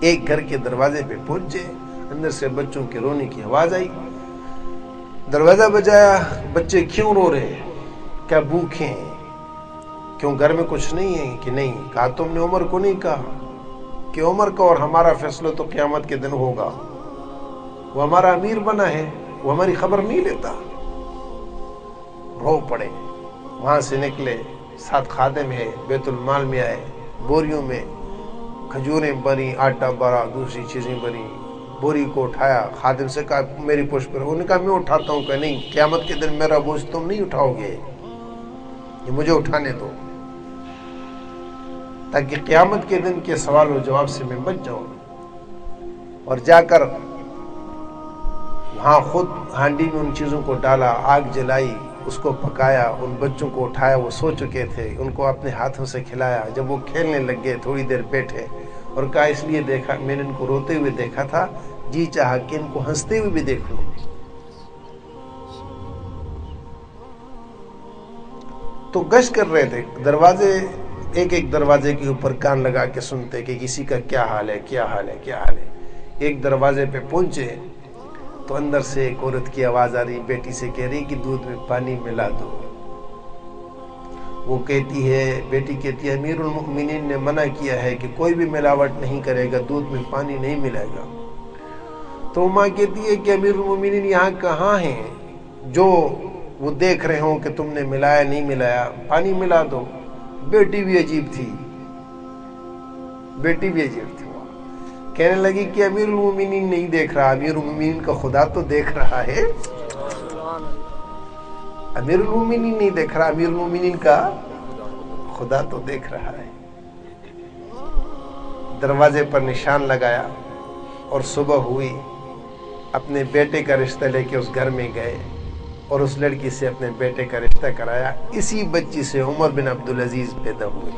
ایک گھر کے دروازے پہ پہنچے، اندر سے بچوں کے رونے کی آواز آئی، دروازہ بجایا، بچے کیوں رو رہے ہیں؟ کیا بھوکے ہیں؟ کیوں گھر میں کچھ نہیں ہے؟ کہ نہیں۔ کہا تم نے عمر کو نہیں کہا کہ عمر کا اور ہمارا فیصلہ تو قیامت کے دن ہوگا، وہ ہمارا امیر بنا ہے، وہ ہماری خبر نہیں لیتا۔ رو پڑے، وہاں سے نکلے، ساتھ خادم ہے، بیت المال میں آئے، بوریوں میں کھجوریں بری، آٹا بھرا، دوسری چیزیں بری، بوری کو اٹھایا، خادم سے کہا میری پشت پر، انہوں نے کہا میں اٹھاتا ہوں۔ کہ نہیں، قیامت کے دن میرا بوجھ تم نہیں اٹھاؤ گے، یہ مجھے اٹھانے دو، تاکہ قیامت کے دن کے سوال و جواب سے میں بچ جاؤں۔ اور جا کر وہاں خود ہانڈی میں ان چیزوں کو ڈالا، آگ جلائی، اس کو پکایا، ان بچوں کو اٹھایا، وہ سو چکے تھے، ان کو اپنے ہاتھوں سے کھلایا۔ جب وہ کھیلنے لگ گئے تھوڑی دیر بیٹھے اور کہا اس لیے دیکھا، میں نے ان کو روتے ہوئے دیکھا تھا، جی چاہا کہ ان کو ہنستے ہوئے بھی دیکھ لوں۔ تو گشت کر رہے تھے، دروازے ایک ایک دروازے کے اوپر کان لگا کے سنتے کہ کسی کا کیا حال ہے، کیا حال ہے، کیا حال ہے۔ ایک دروازے پہ پہنچے تو اندر سے ایک عورت کی آواز آ رہی، بیٹی سے کہہ رہی کہ دودھ میں پانی ملا دو۔ وہ کہتی ہے، بیٹی کہتی ہے امیر المؤمنین نے منع کیا ہے کہ کوئی بھی ملاوٹ نہیں کرے گا، دودھ میں پانی نہیں ملائے گا۔ تو ماں کہتی ہے کہ امیر المؤمنین یہاں کہاں ہیں جو وہ دیکھ رہے ہوں کہ تم نے ملایا نہیں ملایا، پانی ملا دو۔ بیٹی بھی عجیب تھی، بیٹی بھی عجیب تھی، کہنے لگی کہ امیر المومنین نہیں دیکھ رہا، امیر المومنین کا خدا تو دیکھ رہا ہے۔ امیر المومنین نہیں دیکھ رہا، امیر المومنین کا خدا تو دیکھ رہا ہے۔ دروازے پر نشان لگایا اور صبح ہوئی، اپنے بیٹے کا رشتہ لے کے اس گھر میں گئے اور اس لڑکی سے اپنے بیٹے کا رشتہ کرایا۔ اسی بچی سے عمر بن عبدالعزیز پیدا ہوئے۔